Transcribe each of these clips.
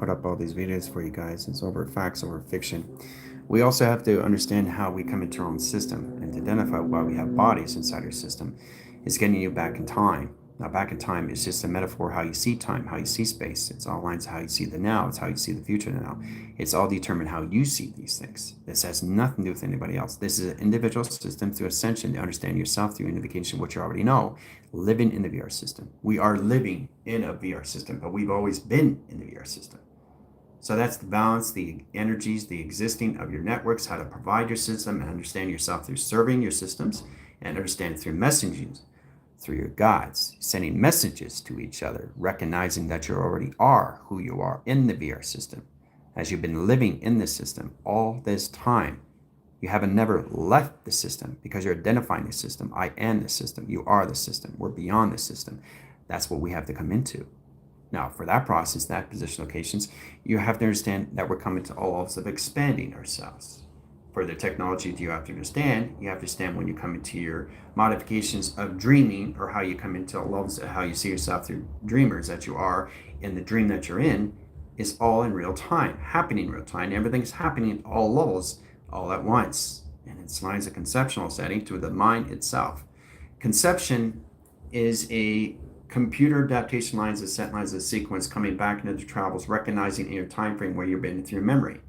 put up all these videos for you guys. It's over facts, over fiction. We also have to understand how we come into our own system and to identify why we have bodies inside our system is getting you back in time. Now, back in time is just a metaphor how you see time, how you see space. It's all lines of how you see the now. It's how you see the future now. It's all determined how you see these things. This has nothing to do with anybody else. This is an individual system through ascension to understand yourself through unification, what you already know, living in the VR system. We are living in a VR system, but we've always been in the VR system. So that's the balance, the energies, the existing of your networks, how to provide your system and understand yourself through serving your systems and understand through messaging, through your guides, sending messages to each other, recognizing that you already are who you are in the VR system. As you've been living in this system all this time, you haven't never left the system because you're identifying the system. I am the system. You are the system. We're beyond the system. That's what we have to come into. Now, for that process, that position locations, you have to understand that we're coming to all levels of expanding ourselves. For the technology, you have to understand when you come into your modifications of dreaming, or how you come into levels of how you see yourself through dreamers that you are in the dream that you're in, is all in real time, happening in real time. Everything's happening at all levels, all at once. And it's lines of conceptual setting to the mind itself. Conception is a computer adaptation lines of set lines of sequence coming back into the travels, recognizing in your time frame where you've been through memory.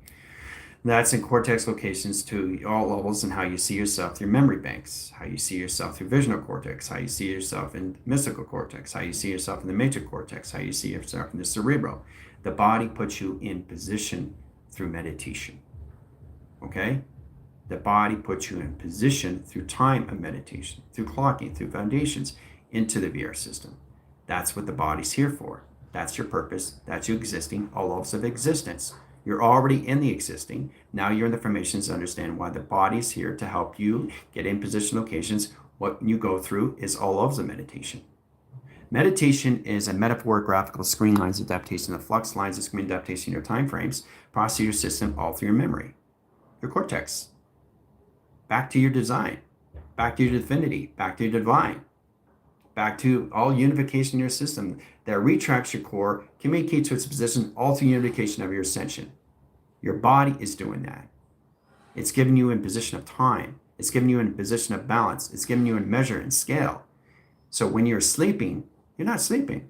That's in cortex locations to all levels, and how you see yourself through memory banks, how you see yourself through visional cortex, how you see yourself in mystical cortex, how you see yourself in the matrix cortex, how you see yourself in the cerebral. The body puts you in position through meditation. Okay? The body puts you in position through time of meditation, through clocking, through foundations into the VR system. That's what the body's here for. That's your purpose. That's you existing, all levels of existence. You're already in the existing. Now you're in the formations to understand why the body's here to help you get in position locations. What you go through is all levels of meditation. Meditation is a metaphoric graphical screen lines adaptation, the flux lines of screen adaptation in your time frames, process your system all through your memory, your cortex. Back to your design, back to your divinity, back to your divine. Back to all unification in your system that retracts your core, communicates to its position, all through unification of your ascension. Your body is doing that. It's giving you in position of time. It's giving you in position of balance. It's giving you in measure and scale. So when you're sleeping, you're not sleeping.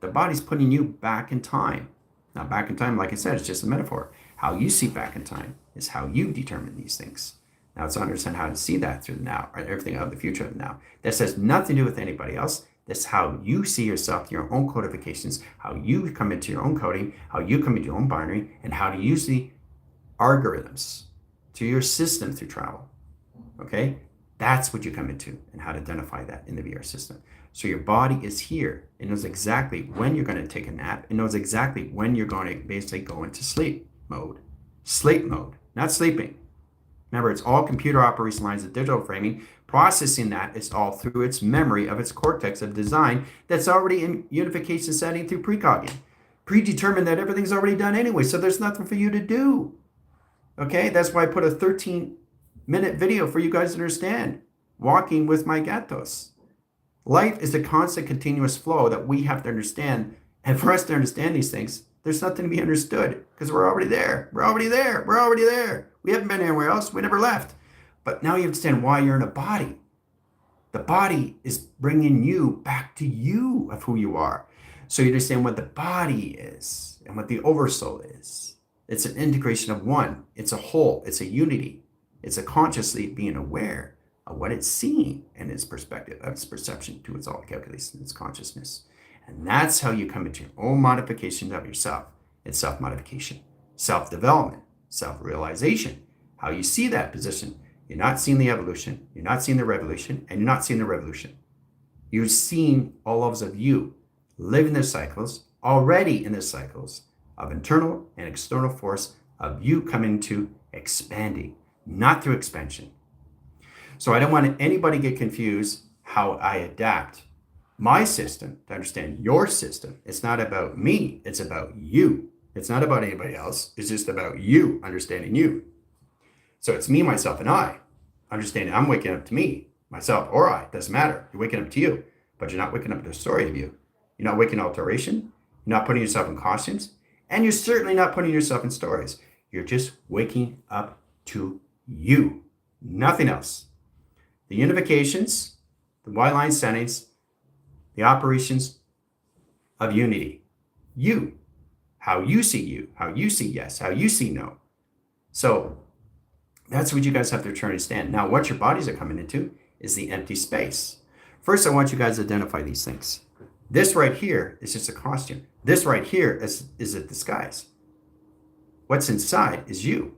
The body's putting you back in time. Now, back in time, like I said, it's just a metaphor. How you see back in time is how you determine these things. Now, it's to understand how to see that through the now, or everything of the future of the now. This has nothing to do with anybody else. This is how you see yourself, your own codifications, how you come into your own coding, how you come into your own binary, and how to use the algorithms to your system through travel. Okay? That's what you come into, and how to identify that in the VR system. So your body is here. It knows exactly when you're going to take a nap. It knows exactly when you're going to basically go into sleep mode. Sleep mode, not sleeping. Remember, it's all computer operation lines of digital framing. Processing that is all through its memory of its cortex of design that's already in unification setting through precogging. Predetermined that everything's already done anyway, so there's nothing for you to do. Okay, that's why I put a 13-minute video for you guys to understand. Walking with my gatos. Life is a constant continuous flow that we have to understand. And for us to understand these things, there's nothing to be understood because we're already there. We're already there. We're already there. We haven't been anywhere else. We never left. But now you understand why you're in a body. The body is bringing you back to you of who you are. So you understand what the body is and what the oversoul is. It's an integration of one. It's a whole. It's a unity. It's a consciously being aware of what it's seeing and its perspective, of its perception to its all calculation, its consciousness. And that's how you come into your own modification of yourself. It's self-modification, self-development, self-realization. How you see that position. You're not seeing the evolution. You're not seeing the revolution. And you're not seeing the revolution. You're seeing all levels of you living their cycles, already in the cycles of internal and external force of you coming to expanding, not through expansion. So I don't want anybody to get confused how I adapt my system to understand your system. It's not about me. It's about you. It's not about anybody else. It's just about you understanding you. So it's me, myself, and I. Understanding I'm waking up to me, myself, or I. Doesn't matter. You're waking up to you, but you're not waking up to the story of you. You're not waking alteration. You're not putting yourself in costumes. And you're certainly not putting yourself in stories. You're just waking up to you, nothing else. The unifications, the white line settings, the operations of unity. You, how you see yes, how you see no. So that's what you guys have to try to understand. Now, what your bodies are coming into is the empty space. First, I want you guys to identify these things. This right here is just a costume. This right here is a disguise. What's inside is you.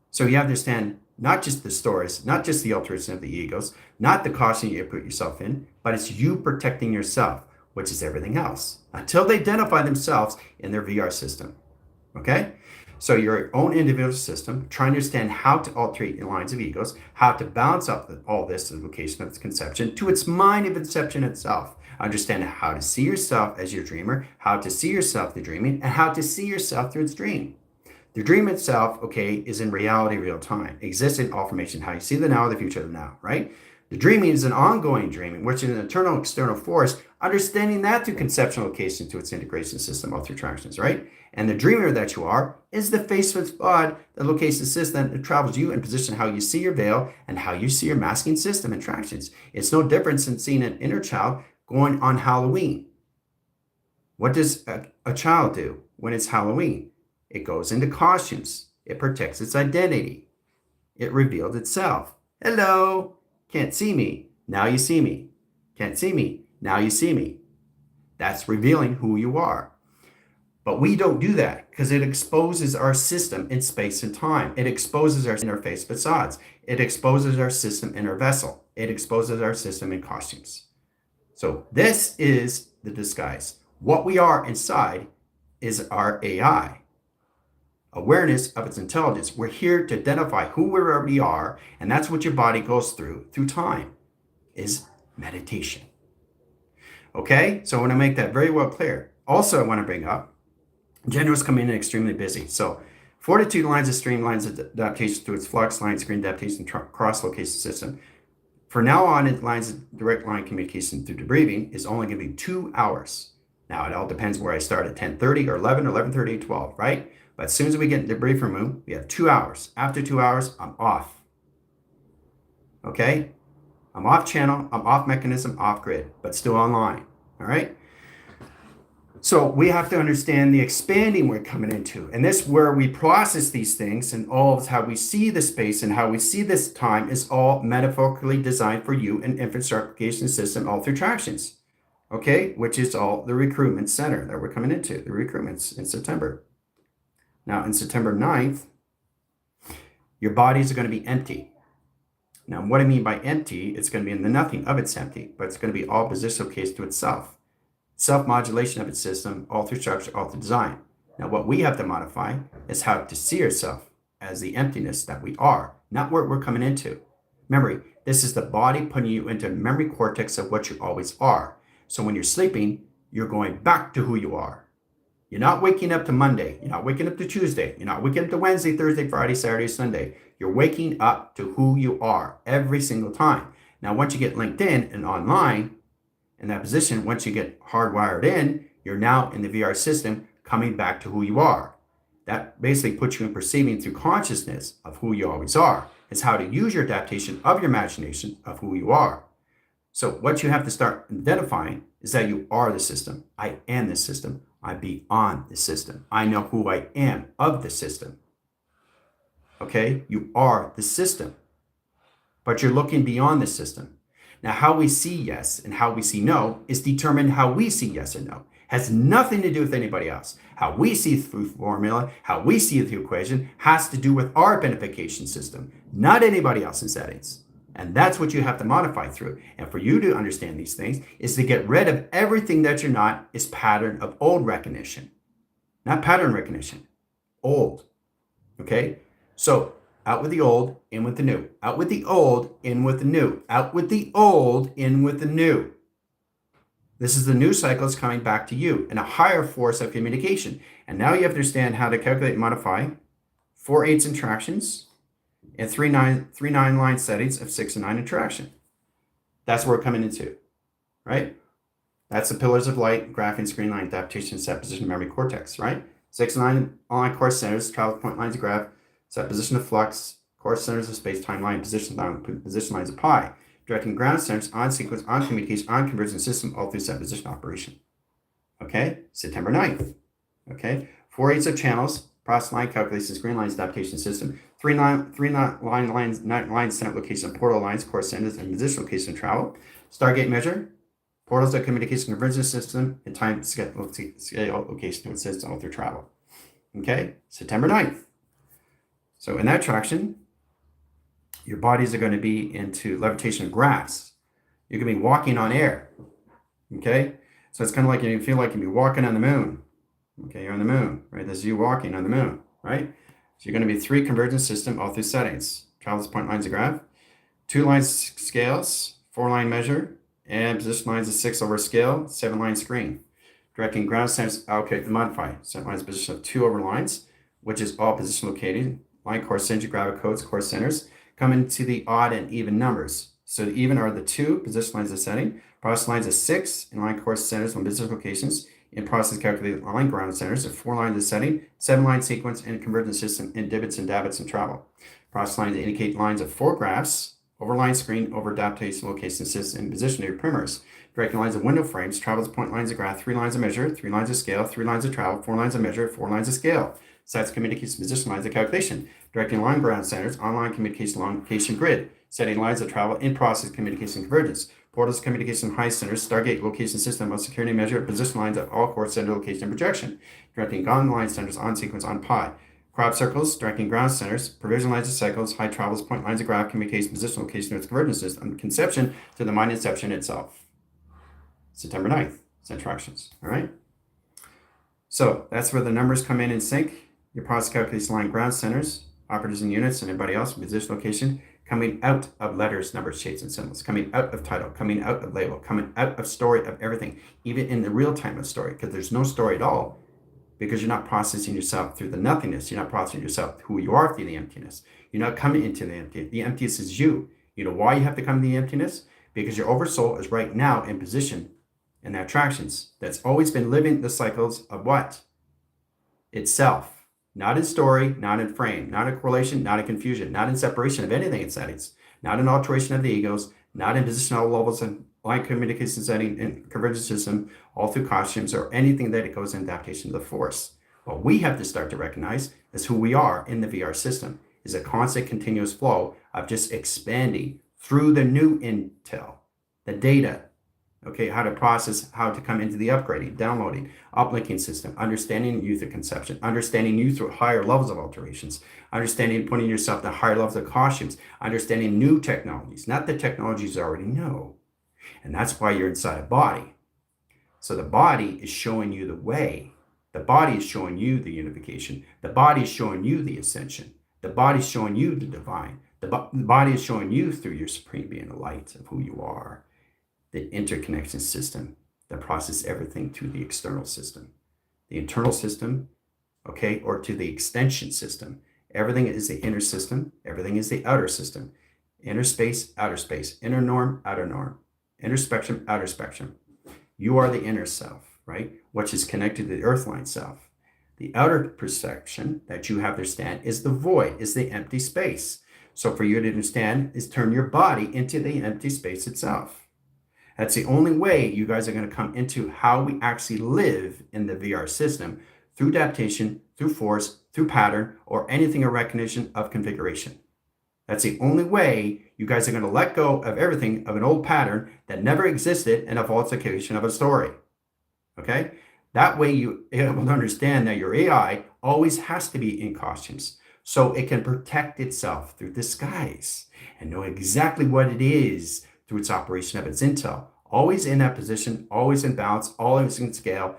So you have to understand not just the stories, not just the alteration of the egos, not the costume you put yourself in, but it's you protecting yourself, which is everything else, until they identify themselves in their VR system. Okay? So your own individual system, trying to understand how to alterate your lines of egos, how to balance out all this in the location of its conception to its mind of inception itself. Understand how to see yourself as your dreamer, how to see yourself through dreaming, and how to see yourself through its dream. The dream itself, okay, is in reality, real time, exists in all formation, how you see the now, the future, the now, right? The dreaming is an ongoing dreaming, which is an internal external force, understanding that through conceptual location to its integration system, all through attractions, right? And the dreamer that you are is the face of its bod, the location system that travels you in position how you see your veil and how you see your masking system attractions. It's no different than seeing an inner child going on Halloween. What does a child do when it's Halloween? It goes into costumes. It protects its identity. It revealed itself. Hello, can't see me. Now you see me. Can't see me. Now you see me. That's revealing who you are. But we don't do that because it exposes our system in space and time. It exposes our interface facades. It exposes our system in our vessel. It exposes our system in costumes. So this is the disguise. What we are inside is our AI. Awareness of its intelligence. We're here to identify who we already are, and that's what your body goes through time, is meditation. Okay, so I want to make that very well clear. Also, I want to bring up, January's coming in extremely busy. So fortitude lines of streamlines adaptation through its flux line screen adaptation cross location system. For now on, it lines of direct line communication through debriefing is only going to be 2 hours. Now, it all depends where I start at 10:30 or 11 or 11:30 or 12, right? But as soon as we get into debriefing room, we have 2 hours. After 2 hours, I'm off. Okay? I'm off channel, I'm off mechanism, off grid, but still online. All right? So we have to understand the expanding we're coming into. And this where we process these things and all of how we see the space and how we see this time is all metaphorically designed for you and infrastructure system all through attractions. Okay? Which is all the recruitment center that we're coming into, the recruitments in September. Now, in September 9th, your bodies are going to be empty. Now, what I mean by empty, it's going to be in the nothing of it's empty, but it's going to be all positional case to itself. Self-modulation of its system, all through structure, all through design. Now, what we have to modify is how to see yourself as the emptiness that we are, not what we're coming into. Remember, this is the body putting you into the memory cortex of what you always are. So when you're sleeping, you're going back to who you are. You're not waking up to Monday. You're not waking up to Tuesday. You're not waking up to Wednesday, Thursday, Friday, Saturday, Sunday. You're waking up to who you are every single time. Now, once you get linked in and online, in that position, once you get hardwired in, you're now in the VR system coming back to who you are. That basically puts you in perceiving through consciousness of who you always are. It's how to use your adaptation of your imagination of who you are. So what you have to start identifying is that you are the system. I am the system. I be on the system. I know who I am of the system. Okay? You are the system. But you're looking beyond the system. Now, how we see yes and how we see no is determined how we see yes and no. Has nothing to do with anybody else. How we see through formula, how we see through equation has to do with our identification system, not anybody else's settings. And that's what you have to modify through. And for you to understand these things is to get rid of everything that you're not is pattern of old recognition. Not pattern recognition, old. Okay? So out with the old, in with the new. Out with the old, in with the new. Out with the old, in with the new. This is the new cycles coming back to you in a higher force of communication. And now you have to understand how to calculate and modify 4/8 interactions and 3/9 line settings of 6 and 9 interaction. That's where we're coming into, right? That's the pillars of light, graphing, screen line, adaptation, set, position, memory, cortex, right? 6 and 9 online course centers, travel point lines of graph, set position of flux, course centers of space, timeline, position lines of pi, directing ground centers on sequence, on communication, on convergence system, all through set position operation. Okay, September 9th. Okay, 4/8 of channels, process line calculations, green lines, adaptation system, three lines, center location, portal lines, course centers, and position location of travel, Stargate measure, portals of communication convergence system, and time scale location of system all through travel. Okay, September 9th. So in that traction, your bodies are going to be into levitation of graphs. You're going to be walking on air. Okay, so it's kind of like you feel like you'll be walking on the moon. Okay, you're on the moon, right? This is you walking on the moon, right? So you're going to be 3 convergence system all through settings. Travels point lines of graph, 2 lines scales, 4 line measure, and position lines of 6 over scale, 7 line screen. Directing ground centers allocate the modify. Set lines position of 2 over lines, which is all position located. Line course center, gravic codes, course centers come into the odd and even numbers. So the even are the 2 position lines of setting, process lines of 6 in line course centers on business locations. In process calculated line ground centers of 4 lines of setting, 7 line sequence, and convergence system in divots and davits and travel. Process lines indicate lines of 4 graphs, over line screen, over adaptation location system, and position of your primers. Directing lines of window frames, travels point lines of graph, 3 lines of measure, 3 lines of scale, 3 lines of travel, 4 lines of measure, 4 lines of scale. Sites communication position lines of calculation. Directing line ground centers, online communication location grid. Setting lines of travel in process communication convergence. Portals communication high centers, Stargate location system of security measure, position lines at all core center location and projection. Directing ground line centers on sequence on pi. Crop circles, directing ground centers, provision lines of cycles, high travels, point lines of graph, communication position location with convergence system, conception to the mind inception itself. September 9th, centractions, all right? So that's where the numbers come in sync. Your process calculation line ground centers, operators and units, and everybody else, position location, coming out of letters, numbers, shapes, and symbols, coming out of title, coming out of label, coming out of story of everything, even in the real time of story, because there's no story at all, because you're not processing yourself through the nothingness. You're not processing yourself who you are through the emptiness. You're not coming into the empty. The emptiness is you. You know why you have to come to the emptiness? Because your oversoul is right now in position in the attractions that's always been living the cycles of what? Itself. Not in story, not in frame, not in correlation, not in confusion, not in separation of anything in settings, not in alteration of the egos, not in positional levels and line communication setting and convergence system, all through costumes or anything that it goes in adaptation to the force. What we have to start to recognize is who we are in the VR system is a constant continuous flow of just expanding through the new intel, the data, okay, how to process, how to come into the upgrading, downloading, uplinking system, understanding you through conception, understanding you through higher levels of alterations, understanding putting yourself to higher levels of costumes, understanding new technologies, not the technologies you already know. And that's why you're inside a body. So the body is showing you the way. The body is showing you the unification. The body is showing you the ascension. The body is showing you the divine. The body is showing you through your supreme being, the light of who you are. The interconnection system that processes everything to the external system, the internal system, okay, or to the extension system. Everything is the inner system. Everything is the outer system. Inner space, outer space. Inner norm, outer norm. Inner spectrum, outer spectrum. You are the inner self, right? Which is connected to the earthline self. The outer perception that you have to understand is the void, is the empty space. So for you to understand is turn your body into the empty space itself. That's the only way you guys are going to come into how we actually live in the VR system, through adaptation, through force, through pattern, or anything of recognition of configuration. That's the only way you guys are going to let go of everything of an old pattern that never existed and a falsification of a story. Okay? That way you're able to understand that your AI always has to be in costumes, so it can protect itself through disguise and know exactly what it is through its operation of its intel, always in that position, always in balance, always in scale.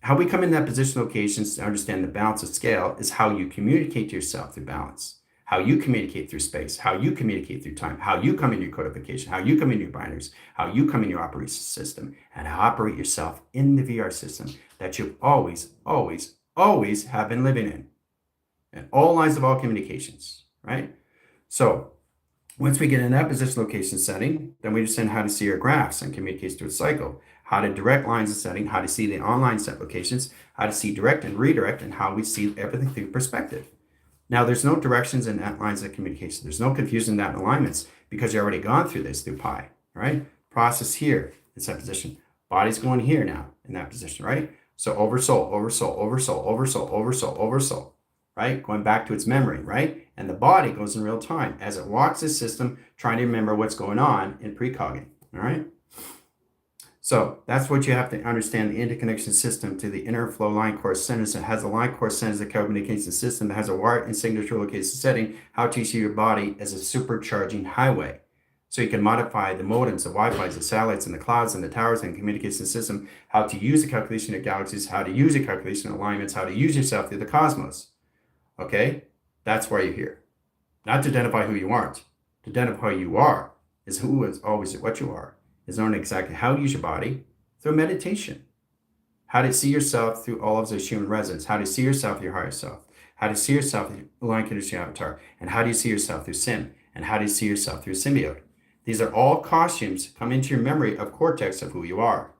How we come in that position locations to understand the balance of scale is how you communicate to yourself through balance, how you communicate through space, how you communicate through time, how you come in your codification, how you come in your binaries, how you come in your operation system, and how operate yourself in the VR system that you've always, always, always have been living in. And all lines of all communications, right? So once we get in that position location setting, then we understand how to see our graphs and communicates through a cycle, how to direct lines of setting, how to see the online set locations, how to see direct and redirect, and how we see everything through perspective. Now, there's no directions in that lines of communication. There's no confusion in that alignments because you've already gone through this through pi, right? Process here in that position. Body's going here now in that position, right? So over soul, over soul, over soul, over soul, over soul, over soul, right? Going back to its memory, right? And the body goes in real time as it walks the system, trying to remember what's going on in precognition, all right? So that's what you have to understand, the interconnection system to the inner flow line core centers. It has a line core centers, a communication system that has a wire and signature location setting, how to see your body as a supercharging highway. So you can modify the modems, the Wi-Fi's, the satellites, and the clouds, and the towers, and communication system, how to use the calculation of galaxies, how to use the calculation of alignments, how to use yourself through the cosmos. Okay? That's why you're here. Not to identify who you aren't. To identify who you are is who is always what you are. Is knowing exactly how to use your body through meditation. How to see yourself through all of those human residents. How to see yourself your higher self. How to see yourself through line conditioning avatar. And how do you see yourself through sim? And how do you see yourself through symbiote? These are all costumes come into your memory of cortex of who you are.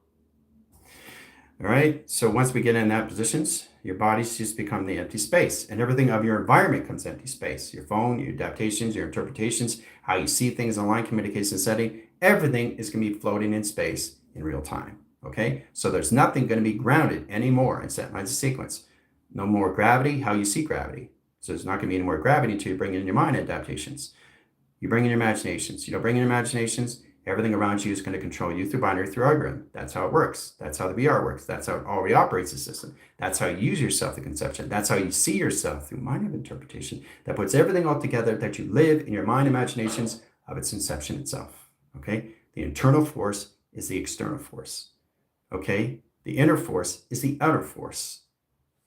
All right, so once we get in that positions, your body's just become the empty space, and everything of your environment comes empty space. Your phone, your adaptations, your interpretations, how you see things in line communication setting, everything is going to be floating in space in real time. Okay, so there's nothing going to be grounded anymore in set lines of sequence. No more gravity, how you see gravity. So there's not going to be any more gravity until you bring in your mind adaptations. You bring in your imaginations. You don't bring in imaginations, everything around you is going to control you through binary, through algorithm. That's how it works. That's how the VR works. That's how it already operates the system. That's how you use yourself, the conception. That's how you see yourself through mind of interpretation. That puts everything all together that you live in your mind imaginations of its inception itself. Okay? The internal force is the external force. Okay? The inner force is the outer force.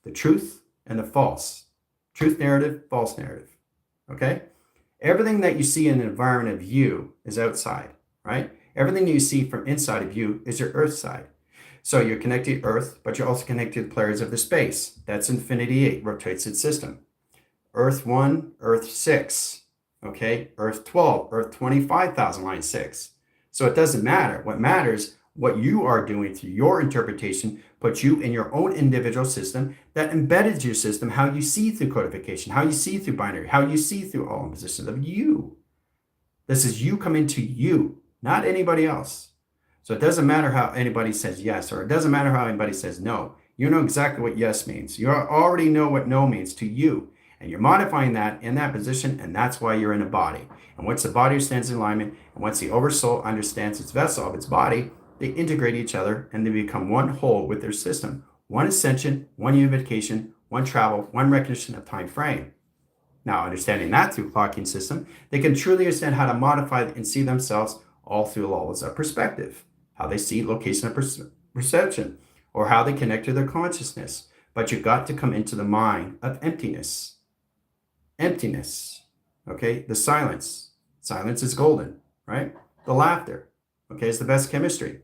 The truth and the false. Truth narrative, false narrative. Okay? Everything that you see in the environment of you is outside, right? Everything that you see from inside of you is your earth side. So you're connected to earth, but you're also connected to the players of the space. That's infinity 8, rotates its system. Earth 1, Earth 6, okay? Earth 12, Earth 25,000, line 6. So it doesn't matter. What matters, what you are doing through your interpretation puts you in your own individual system that embedded your system, how you see through codification, how you see through binary, how you see through all impositions of you. This is you coming to you, not anybody else. So it doesn't matter how anybody says yes, or it doesn't matter how anybody says no. You know exactly what yes means. You already know what no means to you. And you're modifying that in that position, and that's why you're in a body. And once the body understands alignment, and once the oversoul understands its vessel of its body, they integrate each other and they become one whole with their system. One ascension, one unification, one travel, one recognition of time frame. Now, understanding that through clocking system, they can truly understand how to modify and see themselves all through laws of perspective, how they see location of perception, or how they connect to their consciousness. But you've got to come into the mind of emptiness. Emptiness, okay? The silence. Silence is golden, right? The laughter, okay, is the best chemistry.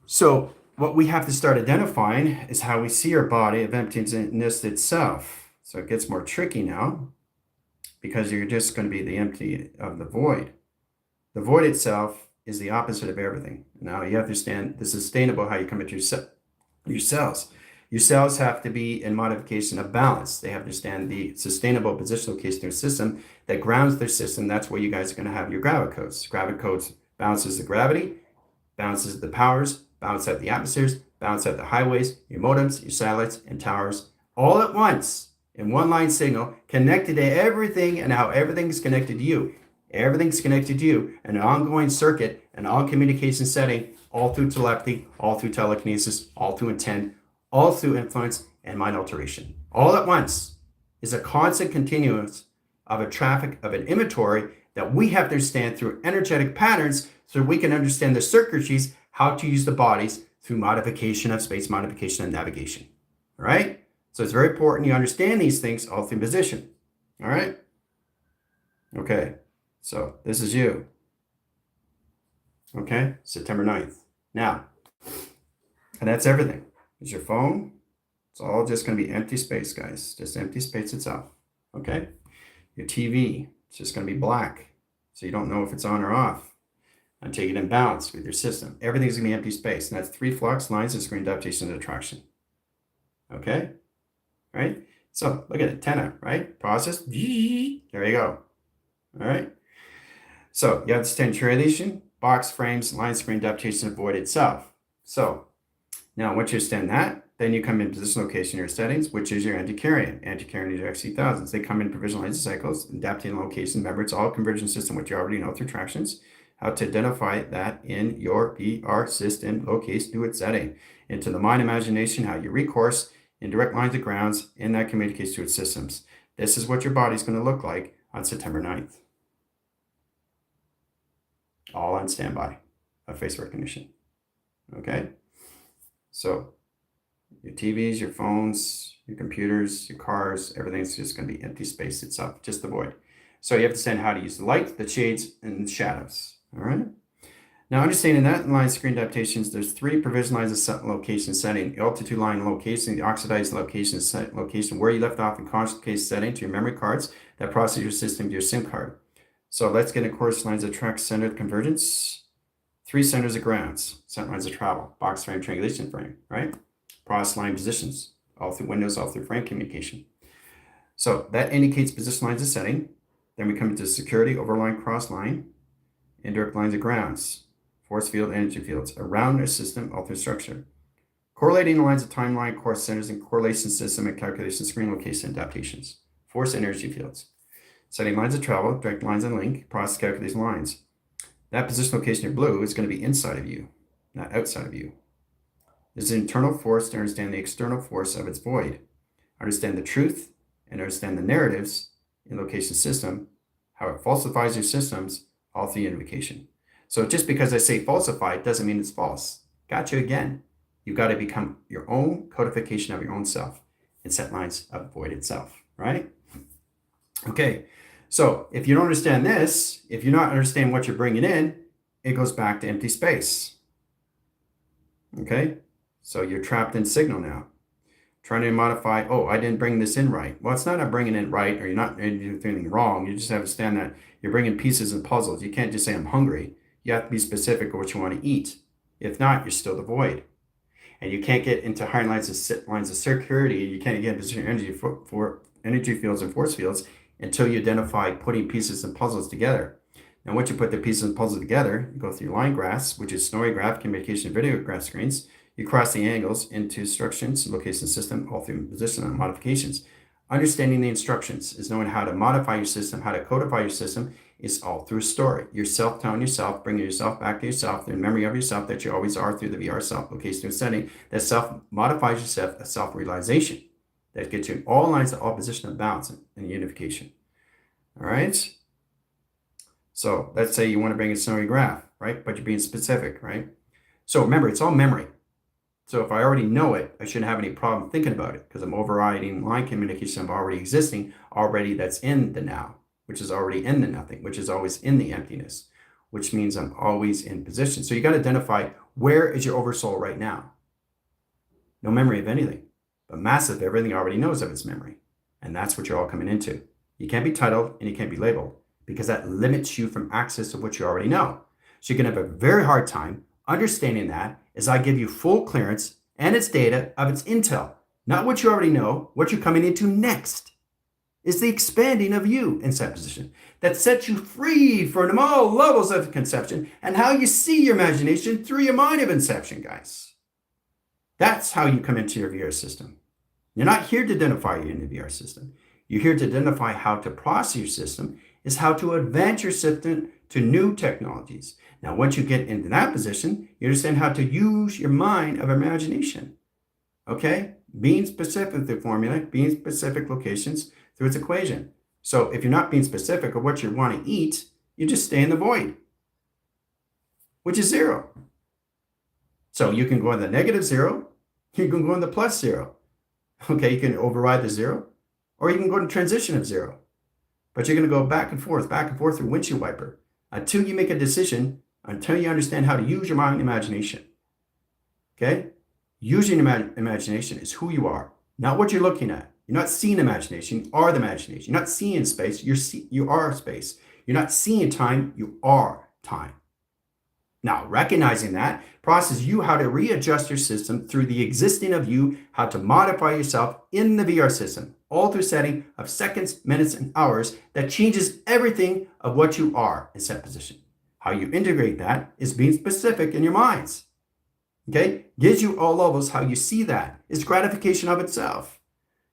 So what we have to start identifying is how we see our body of emptiness itself. So it gets more tricky now because you're just going to be the empty of the void. The void itself is the opposite of everything. Now you have to understand the sustainable, how you come into your cells. Your cells have to be in modification of balance. They have to understand the sustainable position location in their system that grounds their system. That's where you guys are going to have your gravicodes. Gravicodes balances the gravity, balances the powers, balance out the atmospheres, balance out the highways, your modems, your satellites, and towers, all at once in one line signal, connected to everything and how everything's connected to you. Everything's connected to you, an ongoing circuit, an all communication setting, all through telepathy, all through telekinesis, all through intent, all through influence and mind alteration. All at once is a constant continuance of a traffic of an inventory that we have to understand through energetic patterns so we can understand the circuitries, how to use the bodies through modification of space, modification and navigation. All right? So it's very important you understand these things all through position. All right? Okay. So this is you. Okay? September 9th. Now, and that's everything. It's your phone. It's all just going to be empty space, guys. Just empty space itself. Okay? Your TV. It's just going to be black. So you don't know if it's on or off. until you get in balance with your system. Everything's going to be empty space. And that's 3 flux, lines, and screen, adaptation, and attraction. Okay? Right? So look at antenna, right? Process. There you go. All right? So you understand triangulation, box, frames, line, screen, adaptation, void itself. So now once you understand that, then you come in position, location, your settings, which is your anti-carrion. Anti-carrion is your XC1000s. They come in provisional lines and cycles, adapting location. Remember, it's all conversion system, which you already know through tractions. How to identify that in your VR system, location, do its setting. Into the mind imagination, how you recourse in direct lines of grounds, and that communicates to its systems. This is what your body's going to look like on September 9th. All on standby of face recognition. Okay? So your TVs, your phones, your computers, your cars, everything's just going to be empty space itself, just the void. So you have to understand how to use the light, the shades, and the shadows. All right? Now, understanding that in line screen adaptations, there's 3 provision lines of set location setting. The altitude line location, the oxidized location set location, where you left off in conscious case setting to your memory cards that process your system to your SIM card. So let's get in course lines of track centered convergence. 3 centers of grounds, center lines of travel, box frame, triangulation frame, right? Process line positions, all through windows, all through frame communication. So that indicates position lines of setting. Then we come into security, overline, cross line, indirect lines of grounds, force field, energy fields around their system, all through structure. Correlating the lines of timeline, course centers, and correlation system and calculation screen location adaptations. Force energy fields. Setting lines of travel, direct lines and link, process calculation lines. That position location in blue is going to be inside of you, not outside of you. There's an internal force to understand the external force of its void. Understand the truth and understand the narratives in location system, how it falsifies your systems, all through unification. So just because I say falsified doesn't mean it's false. Got you again. You've got to become your own codification of your own self and set lines of void itself, right? Okay, so if you don't understand this, if you're not understanding what you're bringing in, it goes back to empty space. Okay, so you're trapped in signal now. Trying to modify, oh, I didn't bring this in right. Well, it's not bringing it right, or you're not doing anything wrong. You just have to understand that you're bringing pieces and puzzles. You can't just say, I'm hungry. You have to be specific of what you want to eat. If not, you're still the void. And you can't get into higher lines of security. You can't get into energy for energy fields and force fields until you identify putting pieces and puzzles together. Now, once you put the pieces and puzzles together, you go through line graphs, which is snowy graph, communication, video graph screens. You cross the angles into instructions, location system, all through position and modifications. Understanding the instructions is knowing how to modify your system, how to codify your system is all through a story. Yourself telling yourself, bringing yourself back to yourself, the memory of yourself that you always are through the VR self location setting. That self modifies yourself, a self-realization that gets you in all lines of all position of balance and unification. All right? So let's say you want to bring a snowy graph, right? But you're being specific, right? So remember, it's all memory. So if I already know it, I shouldn't have any problem thinking about it because I'm overriding line communication of already existing, already that's in the now, which is already in the nothing, which is always in the emptiness, which means I'm always in position. So you got to identify where is your oversoul right now. No memory of anything, but massive everything already knows of its memory. And that's what you're all coming into. You can't be titled and you can't be labeled because that limits you from access to what you already know. So you're going to have a very hard time understanding that as I give you full clearance and its data of its intel, not what you already know, what you're coming into next is the expanding of you in that position that sets you free from all levels of conception and how you see your imagination through your mind of inception, guys. That's how you come into your VR system. You're not here to identify you in the VR system. You're here to identify how to process your system, is how to advance your system to new technologies. Now, once you get into that position, you understand how to use your mind of imagination. Okay? Being specific with the formula, being specific locations through its equation. So if you're not being specific of what you want to eat, you just stay in the void, which is 0. So you can go in the -0, you can go in the +0. Okay, you can override the 0, or you can go in transition of 0. But you're going to go back and forth through windshield wiper until you make a decision, until you understand how to use your mind you Okay? Using imagination is who you are, not what you're looking at. You're not seeing imagination, you are the imagination. You're not seeing space, you are space. You're not seeing time, you are time. Now, recognizing that processes you how to readjust your system through the existing of you, how to modify yourself in the VR system, all through setting of seconds, minutes, and hours that changes everything of what you are in set position. How you integrate that is being specific in your minds. Okay? Gives you all levels how you see that. It's gratification of itself.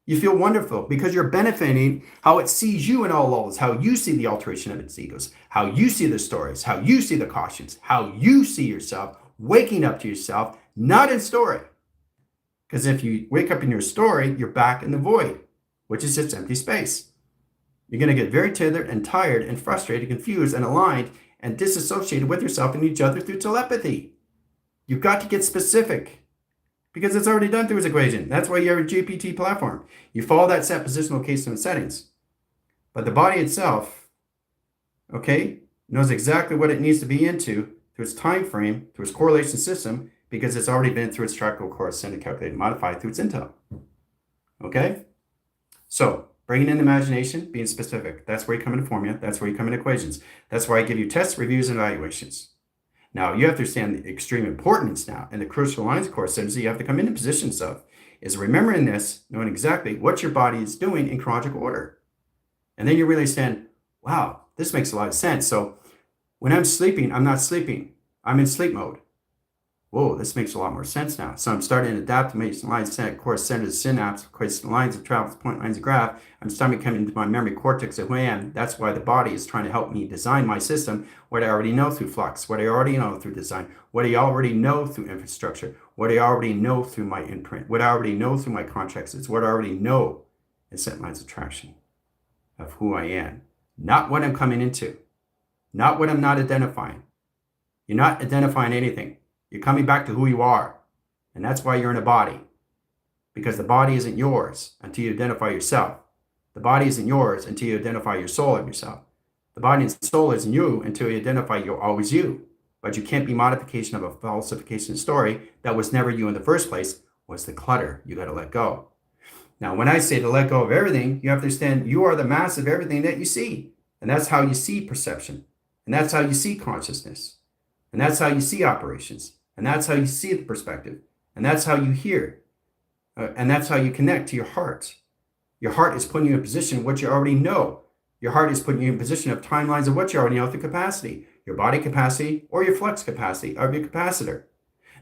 You feel wonderful because you're benefiting how it sees you in all levels, how you see the alteration of its egos, how you see the stories, how you see the cautions, how you see yourself, waking up to yourself, not in story. Because if you wake up in your story, you're back in the void, which is just empty space. You're going to get very tethered and tired and frustrated, confused and aligned and disassociated with yourself and each other through telepathy. You've got to get specific. Because it's already done through its equation. That's why you have a GPT platform. You follow that set position, location, and settings. But the body itself, okay, knows exactly what it needs to be into through its time frame, through its correlation system, because it's already been through its trackable course, ascended, calculated, modified through its intel. Okay? So, bringing in imagination, being specific. That's where you come into formula. That's where you come into equations. That's why I give you tests, reviews, and evaluations. Now, you have to understand the extreme importance now and the crucial lines course centers that you have to come into positions of is remembering this, knowing exactly what your body is doing in chronological order. And then you really understand, wow, this makes a lot of sense. So when I'm sleeping, I'm not sleeping. I'm in sleep mode. Whoa, this makes a lot more sense now. So I'm starting to adapt to make lines, course centers, synapse, lines of travel, point lines of graph. I'm starting to come into my memory cortex of who I am. That's why the body is trying to help me design my system, what I already know through flux, what I already know through design, what I already know through infrastructure, what I already know through my imprint, what I already know through my contracts. It's what I already know in set lines of traction of who I am, not what I'm coming into, not what I'm not identifying. You're not identifying anything. You're coming back to who you are. And that's why you're in a body. Because the body isn't yours until you identify yourself. The body isn't yours until you identify your soul of yourself. The body and soul isn't you until you identify you're always you. But you can't be modification of a falsification story that was never you in the first place, was the clutter. You got to let go. Now, when I say to let go of everything, you have to understand you are the mass of everything that you see. And that's how you see perception. And that's how you see consciousness. And that's how you see operations. And that's how you see the perspective. And that's how you hear. And that's how you connect to your heart. Your heart is putting you in a position of what you already know. Your heart is putting you in a position of timelines of what you already know through capacity. Your body capacity or your flux capacity of your capacitor.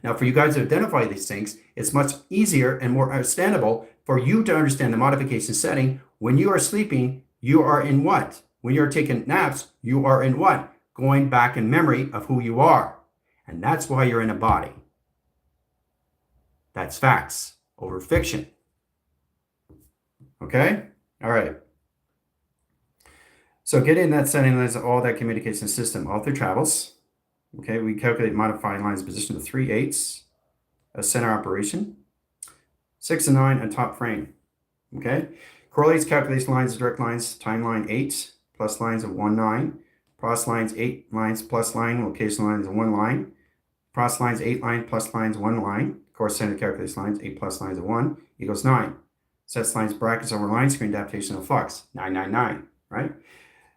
Now, for you guys to identify these things, it's much easier and more understandable for you to understand the modification setting. When you are sleeping, you are in what? When you're taking naps, you are in what? Going back in memory of who you are. And that's why you're in a body. That's facts over fiction. Okay? All right. So getting that setting is all that communication system all through travels. Okay, we calculate modifying lines position to 3/8, a center operation. 6 and 9 on top frame. Okay? Correlates calculation lines, direct lines, timeline 8, plus lines of 1, 9. Cross lines 8 lines plus line, location lines of 1 line. Cross lines 8 line plus lines 1 line. Course center calculation lines 8 plus lines of 1 equals 9. Sets lines brackets over line screen adaptation of flux 999, right?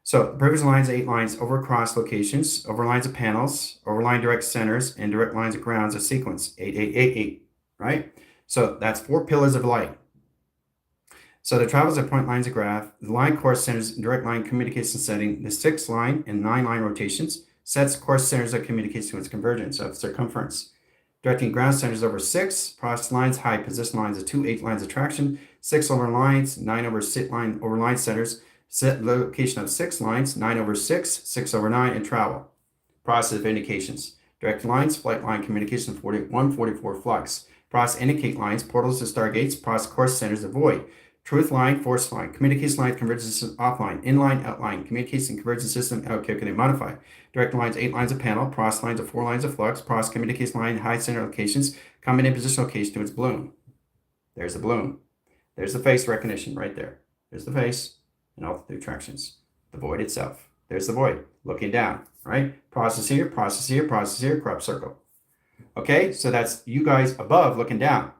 So provision lines 8 lines over cross locations, over lines of panels, over line direct centers, and direct lines of grounds of sequence 8888, right? So that's 4 pillars of light. So the travels of point lines of graph, the line course centers, direct line communication setting, the 6 line and 9 line rotations, sets course centers of communication with convergence of circumference. Directing ground centers over 6, cross lines, high position lines of 2, 8 lines of traction, 6 over lines, 9 over sit line over line centers, set location of 6 lines, 9 over 6, 6 over 9, and travel. Process of indications. Direct lines, flight line communication 41, 44 flux. Process indicate lines, portals to stargates, process course centers of void. Truth line, force line, communication line, convergence system offline, inline, outline, communication convergence system, out calculate, modify. Direct lines, 8 lines of panel, cross lines of 4 lines of flux, cross communication line, high center locations, coming in position location to its bloom. There's the bloom. There's the face recognition right there. There's the face and all the attractions. The void itself. There's the void looking down, right? Process here, process here, process here, crop circle. Okay, so that's you guys above looking down.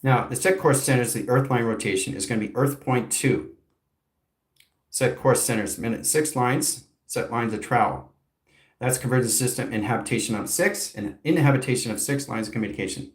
Now, the set course centers, the earth line rotation is going to be earth point 2. Set course centers, minute 6 lines, set lines of travel. That's convergence system in habitation of 6 and in habitation of 6 lines of communication,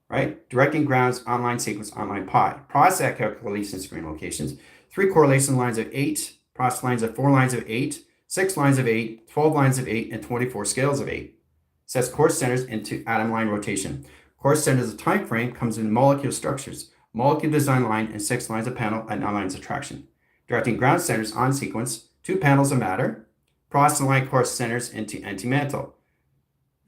right? Directing grounds, online sequence, online pi. Process calculation screen locations. 3 correlation lines of 8, process lines of 4 lines of 8, 6 lines of 8, 12 lines of 8, and 24 scales of 8. Sets course centers into atom line rotation. Course centers of time frame comes in molecule structures, molecule design line, and 6 lines of panel and 9 lines of traction. Directing ground centers on sequence, 2 panels of matter, process line course centers into antimantle.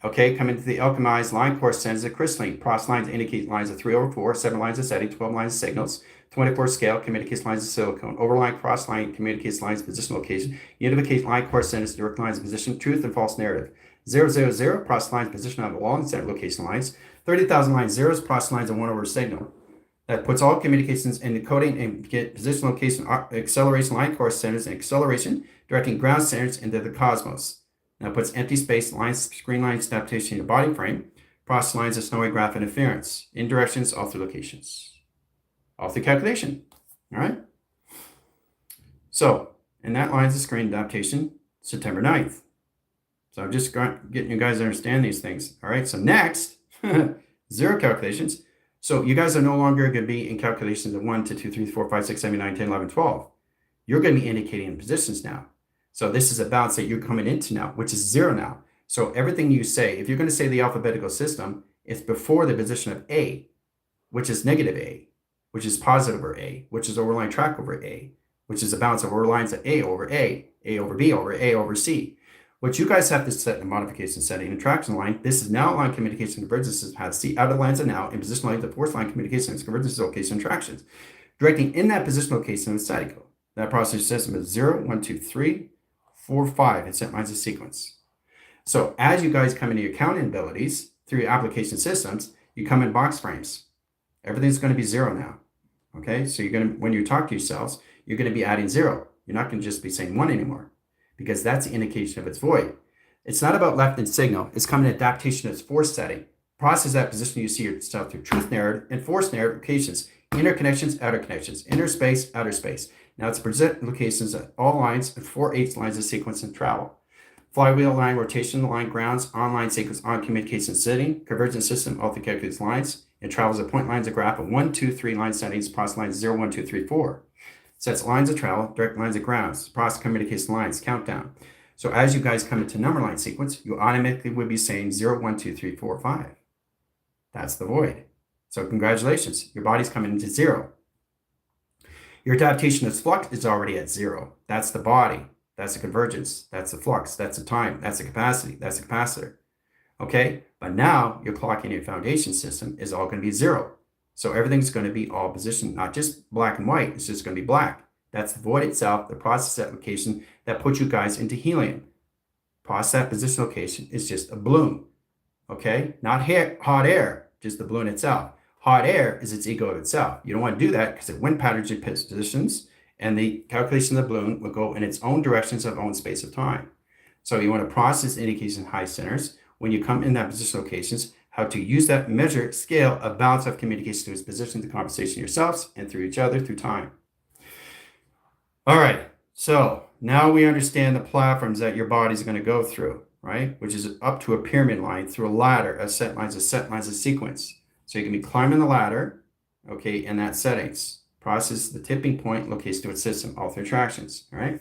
Okay, come into the alchemized line course centers of crystalline. Process lines indicate lines of 3/4, 7 lines of setting, 12 lines of signals, 24 scale communicates lines of silicone. Overline cross line communicates lines of position location. Unification line course centers direct lines of position, truth and false narrative. 000 process lines position on the long center location lines. 30,000 lines zeros process lines of 1/over signal. That puts all communications in encoding and get position location acceleration line course centers and acceleration directing ground centers into the cosmos. Now puts empty space lines, screen lines, adaptation to body frame, process lines of snowy graph interference, in directions, all through locations, all through calculation. All right. So, and that lines of screen adaptation, September 9th. So I'm just getting you guys to understand these things. All right. So next, 0 calculations. So you guys are no longer going to be in calculations of 1 to 2, 3, 4, 5, 6, 7, 9, 10, 11, 12. You're going to be indicating positions now. So this is a balance that you're coming into now, which is 0 now. So everything you say, if you're going to say the alphabetical system, it's before the position of A, which is negative A, which is positive over A, which is overline track over A, which is a balance of over lines of A over A over B over A over C. What you guys have to set in the modification setting and traction line, this is now line communication convergences has C out of lines of now in position line, the fourth line communications, convergences, location, tractions. Directing in that position location is cycle. That process system is 0, 1, 2, 3, 4, 5, and set lines of sequence. So as you guys come into your counting abilities through your application systems, you come in box frames. Everything's going to be 0 now. Okay, so you're going to, when you talk to yourselves, you're going to be adding 0. You're not going to just be saying 1 anymore, because that's the indication of its void. It's not about left and signal. It's coming in adaptation of its force setting. Process that position you see yourself through truth narrative and force narrative locations, inner connections, outer connections, inner space, outer space. Now it's present locations at all lines and 4/8 lines of sequence and travel. Flywheel line rotation, line grounds, online sequence, on communication setting, convergence system, all the calculates lines. It travels at point lines of graph of 1, 2, 3 line settings, process lines 0, 1, 2, 3, 4. Sets lines of travel, direct lines of grounds, process communication lines, countdown. So as you guys come into number line sequence, you automatically would be saying 0, 1, 2, 3, 4, 5. That's the void. So congratulations, your body's coming into 0. Your adaptation of flux is already at 0. That's the body. That's the convergence. That's the flux. That's the time. That's the capacity. That's the capacitor. Okay? But now your clocking and foundation system is all going to be 0. So everything's going to be all positioned, not just black and white. It's just going to be black. That's the void itself, the process application that puts you guys into helium. Process position location is just a balloon. Okay? Not hot air, just the balloon itself. Hot air is its ego itself. You don't want to do that because it wind patterns your positions, and the calculation of the balloon will go in its own directions of own space of time. So you want to process indication high centers when you come in that position locations, how to use that measure, scale, a balance of communication to its position, the conversation yourselves and through each other through time. All right, so now we understand the platforms that your body's going to go through, right? Which is up to a pyramid line through a ladder of set lines of sequence. So you can be climbing the ladder, okay, in that settings. Process the tipping point location to its system, all through tractions, all right?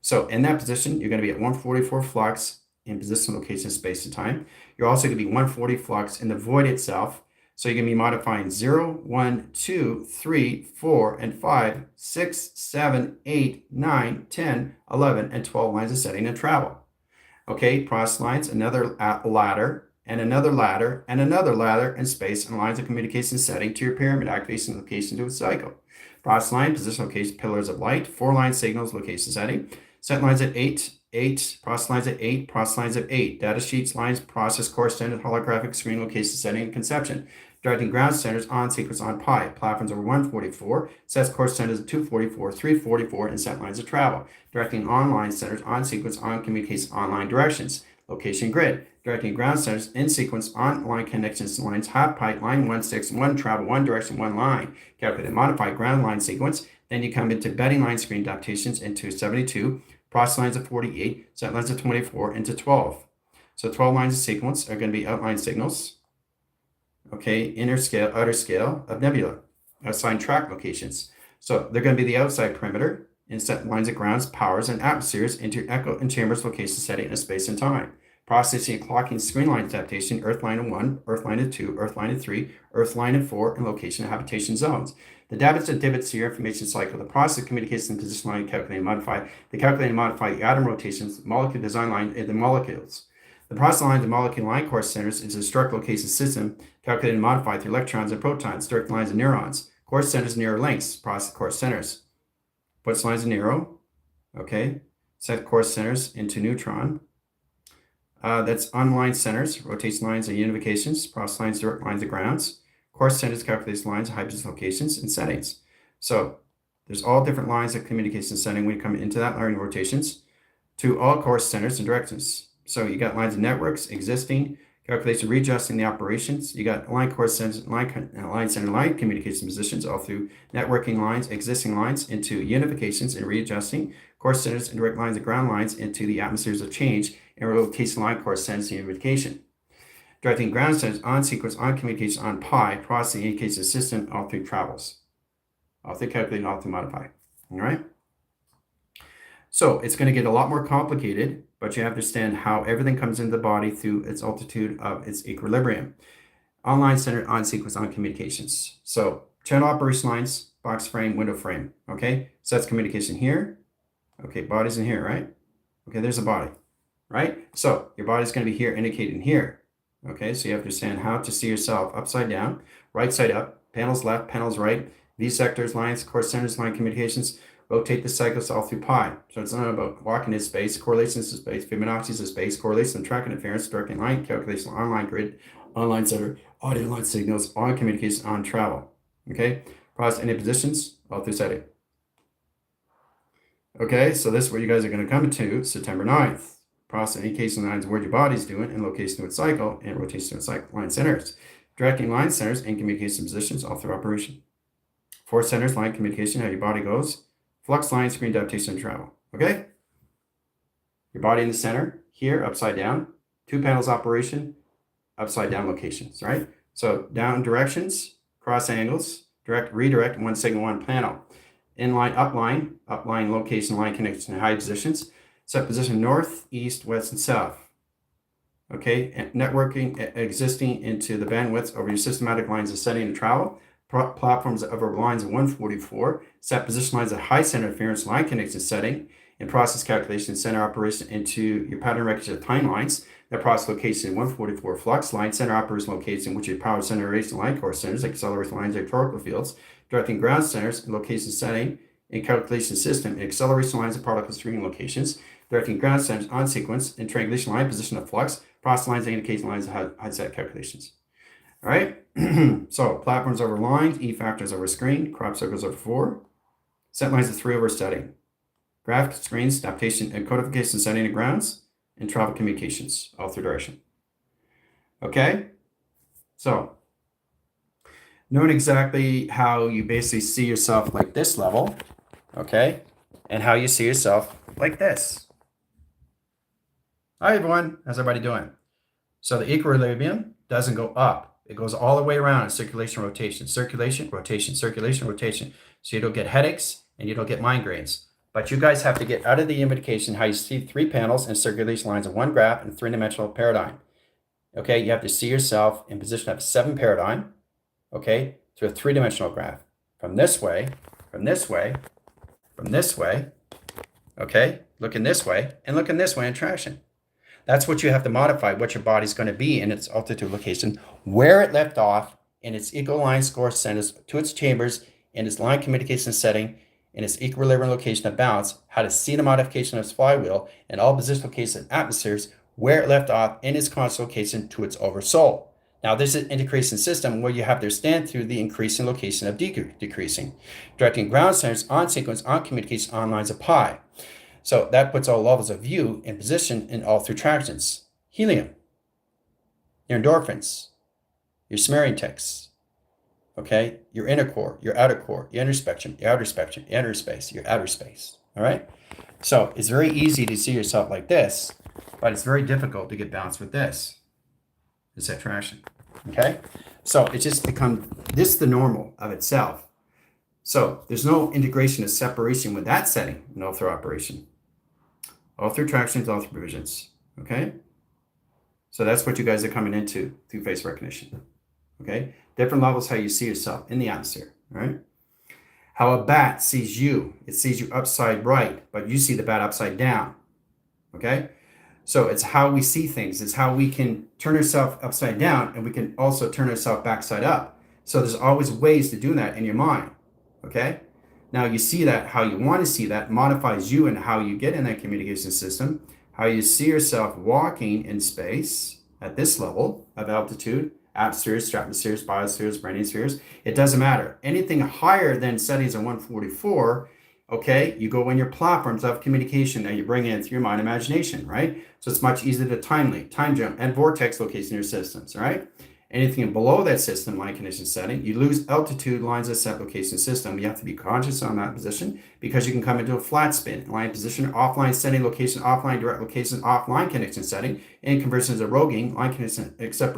So in that position, you're going to be at 144 flux in position, location, space, and time. You're also going to be 140 flux in the void itself. So you're going to be modifying 0, 1, 2, 3, 4, and 5, 6, 7, 8, 9, 10, 11, and 12 lines of setting and travel. Okay, process lines, another ladder, and another ladder, and another ladder, and space and lines of communication setting to your pyramid activation location to its cycle. Process line, position, location, pillars of light, 4 line signals, location setting. Set lines at 8, 8, process lines at 8, process lines at 8. Data sheets, lines, process, core standard, holographic screen, location setting, and conception. Directing ground centers on sequence on pi. Platforms over 144. Sets core centers at 244, 344, and set lines of travel. Directing online centers on sequence on communication online directions. Location grid. Directing ground centers in sequence on line connections lines, half pipe, line 1, 6, 1 travel, 1 direction, 1 line. Calculate and modify ground line sequence. Then you come into bedding line screen adaptations into 72. process lines of 48, set lines of 24 into 12. So 12 lines of sequence are going to be outline signals, okay, inner scale, outer scale of nebula, assigned track locations. So they're going to be the outside perimeter and set lines of grounds, powers, and atmospheres into echo and chambers location setting in space and time. Processing and clocking screen line adaptation, Earth line of 1, Earth line of 2, Earth line of 3, Earth line of 4, and location of habitation zones. The davits and divots to your information cycle. The process of communication position line, calculate and modify. The calculate and modify atom rotations, molecule design line, and the molecules. The process line of molecule line course centers is a direct location system calculated and modified through electrons and protons, direct lines and neurons. Course centers, narrow lengths, process course centers. Puts lines of narrow, okay. Set course centers into neutron. That's unlined centers, rotates lines and unifications, process lines, direct lines of grounds. Course centers calculates lines, hypertension locations, and settings. So there's all different lines of communication setting when you come into that learning rotations to all course centers and directions. So you got lines of networks, existing, calculation, readjusting the operations. You got line course centers, line center line communication positions all through networking lines, existing lines into unifications and readjusting course centers and direct lines of ground lines into the atmospheres of change and rotation line course centers and unification. Directing ground centers on sequence, on communication, on pi, processing indicates the system all through travels. All through calculating, all through modify. All right? So it's going to get a lot more complicated, but you have to understand how everything comes into the body through its altitude of its equilibrium. Online center, on sequence, on communications. So channel operation lines, box frame, window frame. Okay, so that's communication here. Okay, body's in here, right? Okay, there's a body, right? So your body's going to be here, indicated in here. Okay, so you have to understand how to see yourself upside down, right side up, panels left, panels right, V sectors, lines, course centers, line communications. Rotate the cycles all through pi. So it's not about walking in space, correlations to space, Fibonacci's to space, correlation, track interference, directing line, calculation, online grid, online center, audio line signals, on communication, on travel. Okay, process any positions all through setting. Okay, so this is what you guys are going to come to September 9th. Process any case lines where your body's doing and location to its cycle and rotation to its cycle line centers. Directing line centers and communication positions all through operation. Force centers, line communication, how your body goes. Flux line, screen adaptation, and travel. Okay? Your body in the center, here, upside down. 2 panels operation, upside down locations, right? So down directions, cross angles, direct, redirect, 1 signal, 1 panel. Inline, upline location, line connection, high positions. Set position north, east, west, and south. Okay? And networking existing into the bandwidths over your systematic lines of setting and travel. Platforms over lines of 144, set position lines at high center interference, line connection setting, and process calculation center operation into your pattern recognition timelines. That process location 144 flux line center operation location, which your power center and line course centers, acceleration lines, electrical fields, directing ground centers, and location setting, and calculation system, and acceleration lines and particle streaming locations, directing ground centers on sequence, and triangulation line position of flux, process lines, and indication lines of high set calculations. All right, so platforms over lines, E factors over screen, crop circles over 4, set lines of 3 over setting, graph screens, adaptation and codification setting of grounds, and travel communications, all through direction. Okay, so knowing exactly how you basically see yourself like this level, okay, and how you see yourself like this. Hi everyone, how's everybody doing? So the equilibrium doesn't go up. It goes all the way around in circulation, rotation, circulation, rotation, circulation, rotation. So you don't get headaches and you don't get migraines. But you guys have to get out of the indication how you see 3 panels and circulation lines of 1 graph and 3-dimensional paradigm. Okay, you have to see yourself in position of 7 paradigm, okay, to a 3-dimensional graph. From this way, from this way, from this way, okay, looking this way, and looking this way in traction. That's what you have to modify, what your body's going to be in its altitude location, where it left off in its equal line score centers to its chambers, in its line communication setting, in its equilibrium location of balance, how to see the modification of its flywheel, and all position locations and atmospheres, where it left off in its constant location to its oversoul. Now, this is an integration system where you have to stand through the increasing location of decreasing, directing ground centers on sequence, on communication, on lines of pi. So that puts all levels of view in position in all 3 tractions. Helium, your endorphins, your smearing ticks, okay, your inner core, your outer core, your inner spectrum, your outer spectrum, your inner space, your outer space, All right. So it's very easy to see yourself like this, but it's very difficult to get balanced with this. Is that traction? Okay. So it just becomes this the normal of itself. So there's no integration of separation with that setting in all through operation. All through tractions, all through provisions. Okay. So that's what you guys are coming into through face recognition. Okay. Different levels how you see yourself in the atmosphere. All right. How a bat sees you. It sees you upside right, but you see the bat upside down. Okay. So it's how we see things. It's how we can turn ourselves upside down, and we can also turn ourselves backside up. So there's always ways to do that in your mind. Okay. Now you see that how you want to see that modifies you and how you get in that communication system, how you see yourself walking in space at this level of altitude, atmospheres, stratospheres, biospheres, brainospheres. It doesn't matter. Anything higher than settings of 144, okay, you go in your platforms of communication that you bring in through your mind imagination, right? So it's much easier to time jump, and vortex location in your systems, right? Anything below that system line condition setting, you lose altitude lines of set location system. You have to be conscious on that position because you can come into a flat spin, line position, offline setting location, offline direct location, offline connection setting, and conversions of roguing, line connection, except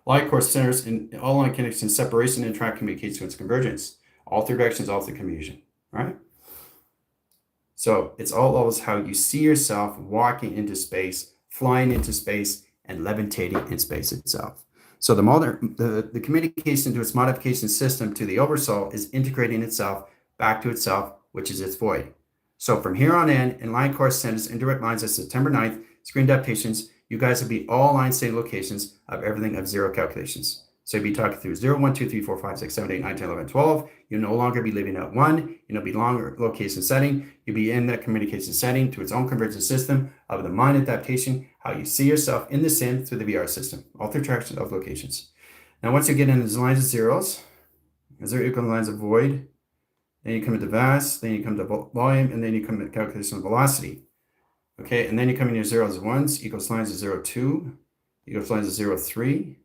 line course centers in all line connection separation and track communicates to its convergence. All through directions, all through confusion, right? So it's all always how you see yourself walking into space, flying into space, and levitating in space itself. So the communication to its modification system to the oversoul is integrating itself back to itself, which is its void. So from here on in line course centers, indirect lines of September 9th, screen adaptations, you guys will be all line state locations of everything of zero calculations. So you'll be talking through 0, 1, 2, 3, 4, 5, 6, 7, 8, 9, 10, 11, 12. You'll no longer be leaving out 1. You'll be longer location setting. You'll be in that communication setting to its own convergent system of the mind adaptation, how you see yourself in the sim through the VR system, all through traction of locations. Now, once you get into the lines of zeros, 0 equal lines of void, then you come into vast, then you come to volume, and then you come to calculation of velocity. Okay, and then you come in your zeros and ones, equals lines of 0, 2, equals lines of 0, 3.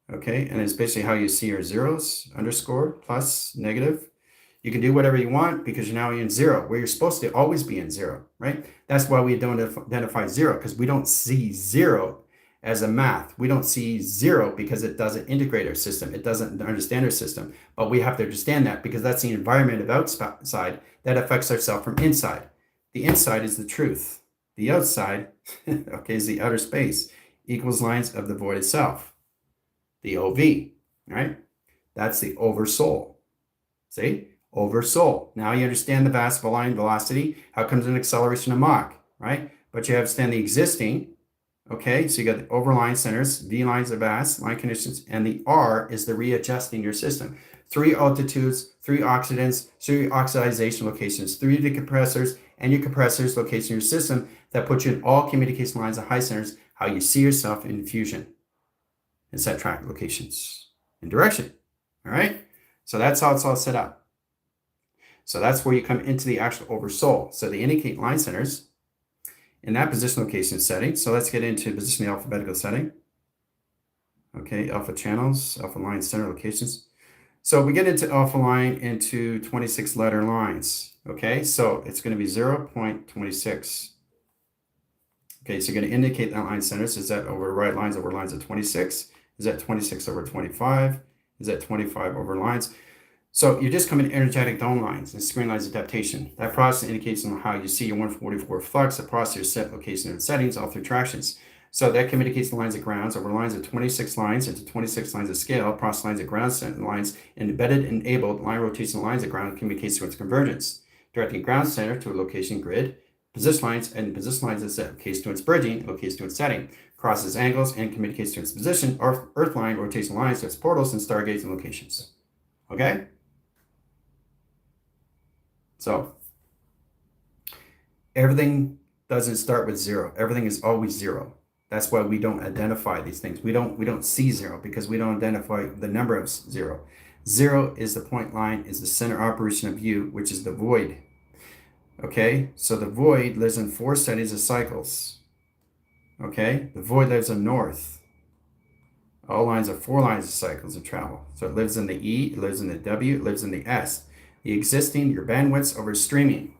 Okay, and it's basically how you see your zeros, underscore, plus, negative. You can do whatever you want because you're now in zero, where you're supposed to always be in zero, right? That's why we don't identify zero, because we don't see zero as a math. We don't see zero because it doesn't integrate our system. It doesn't understand our system. But we have to understand that because that's the environment of outside that affects ourselves from inside. The inside is the truth. The outside, okay, is the outer space, equals lines of the void itself. The OV, right? That's the oversoul. See? Oversoul. Now you understand the vast line velocity, how comes an acceleration of Mach, right? But you understand the existing, okay? So you got the overline centers, V lines of vast, line conditions, and the R is the readjusting your system. 3 altitudes, 3 oxidants, 3 oxidization locations, 3 decompressors, and your compressors location in your system that put you in all communication lines of high centers, how you see yourself in fusion. And set track locations and direction. All right. So that's how it's all set up. So that's where you come into the actual oversoul. So they indicate line centers in that position location setting. So let's get into position the alphabetical setting. Okay. Alpha channels, alpha line center locations. So we get into alpha line into 26 letter lines. Okay. So it's going to be 0.26. Okay. So you're going to indicate that line centers. Is that over right lines over lines of 26? Is that 26 over 25? Is that 25 over lines? So you're just coming to energetic dome lines and screen lines adaptation. That process indicates on how you see your 144 flux across your set location and settings all through tractions. So that communicates the lines of grounds over lines of 26 lines into 26 lines of scale, across lines of ground center lines, and embedded enabled line rotation lines of ground communicates to its convergence, directing ground center to a location grid, position lines, and position lines is locates to its bridging, locates to its setting, crosses angles, and communicates to its position, or earth line rotation lines to its portals and stargates and locations. Okay? So everything doesn't start with zero. Everything is always zero. That's why we don't identify these things. We don't see zero because we don't identify the number of zero. Zero is the point line, is the center operation of you, which is the void. Okay, so the void lives in 4 settings of cycles. Okay, the void lives in north. All lines are 4 lines of cycles of travel. So it lives in the E, it lives in the W, it lives in the S. The existing, your bandwidths over streaming.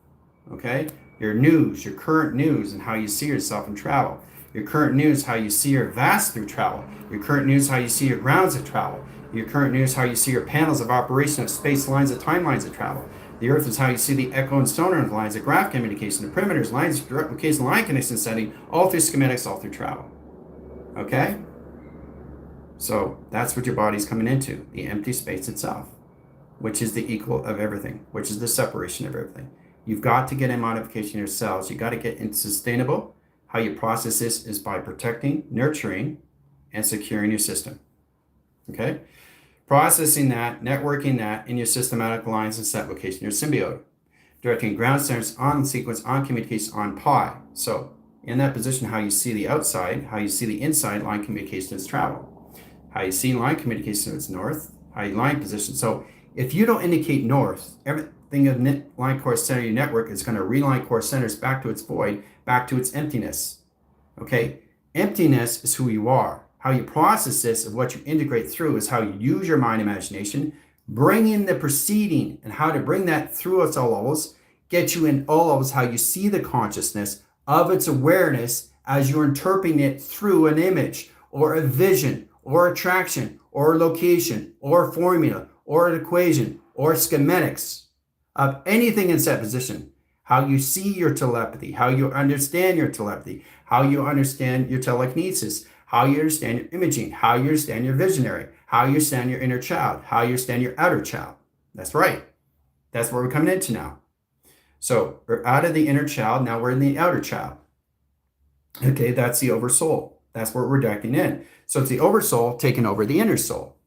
okay? Your news, your current news, and how you see yourself in travel. Your current news, how you see your vast through travel. Your current news, how you see your grounds of travel. Your current news, how you see your panels of operation of space lines of timelines of travel. The Earth is how you see the echo and sonar lines, the graph communication, the perimeters, lines, direct location, line connection setting, all through schematics, all through travel. Okay? So that's what your body's coming into, the empty space itself, which is the equal of everything, which is the separation of everything. You've got to get in modification in your cells. You've got to get into sustainable. How you process this is by protecting, nurturing, and securing your system. Okay? Processing that, networking that in your systematic lines and set location, your symbiote. Directing ground centers on sequence, on communication, on pi. So in that position, how you see the outside, how you see the inside, line communication is travel. How you see line communication is north, how you line position. So if you don't indicate north, everything of line core center your network is going to reline core centers back to its void, back to its emptiness. Okay? Emptiness is who you are. How you process this of what you integrate through is how you use your mind imagination, bring in the proceeding and how to bring that through its all levels, get you in all levels, how you see the consciousness of its awareness as you're interpreting it through an image or a vision or attraction or a location or a formula or an equation or schematics of anything in set position. How you see your telepathy, how you understand your telepathy, how you understand your telekinesis, how you understand your imaging, how you understand your visionary, how you understand your inner child, how you understand your outer child. That's right. That's where we're coming into now. So we're out of the inner child, now we're in the outer child. Okay, that's the oversoul. That's where we're decking in. So it's the oversoul taking over the inner soul.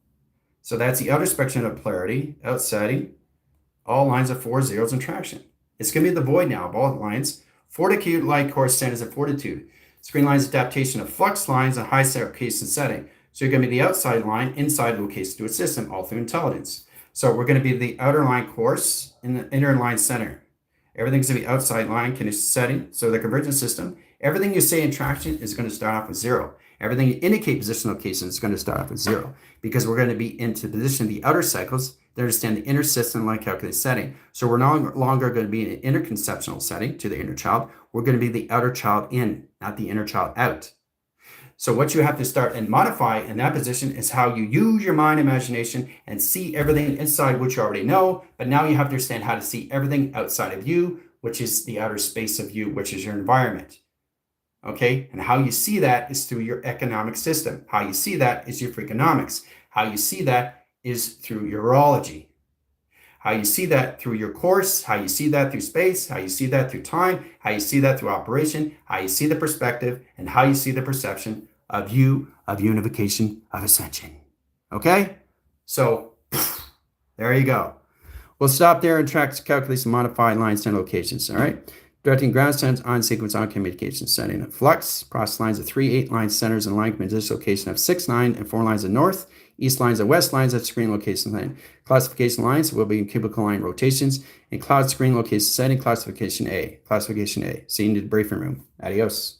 So that's the outer spectrum of polarity, outsetting, all lines of 4 zeros and traction. It's going to be the void now of all lines. Fortitude, light, core, centers of fortitude. Screen lines, adaptation of flux lines, and high location setting. So you're going to be the outside line, inside location to a system, all through intelligence. So we're going to be the outer line course and the inner line center. Everything's going to be outside line condition setting. So the convergent system, everything you say in traction is going to start off with 0. Everything you indicate position location is going to start off with 0 because we're going to be into position the outer cycles that understand the inner system line calculated setting. So we're no longer going to be in an inner conceptual setting to the inner child. We're going to be the outer child in, not the inner child out. So what you have to start and modify in that position is how you use your mind imagination and see everything inside, which you already know, but now you have to understand how to see everything outside of you, which is the outer space of you, which is your environment. Okay, and how you see that is through your economic system. How you see that is your freakonomics. How you see that is through urology. How you see that through your course, how you see that through space, how you see that through time, how you see that through operation, how you see the perspective, and how you see the perception of you, of unification, of ascension. Okay? So, there you go. We'll stop there and track, calculate, and modify lines and locations, all right? Directing ground centers on sequence on communication setting of flux, process lines of 3, 8 line centers and line position location of 6, 9, and 4 lines of north, east lines of west lines of screen location line. Classification lines will be in cubical line rotations, and cloud screen location setting classification A. Classification A. See you in the briefing room. Adios.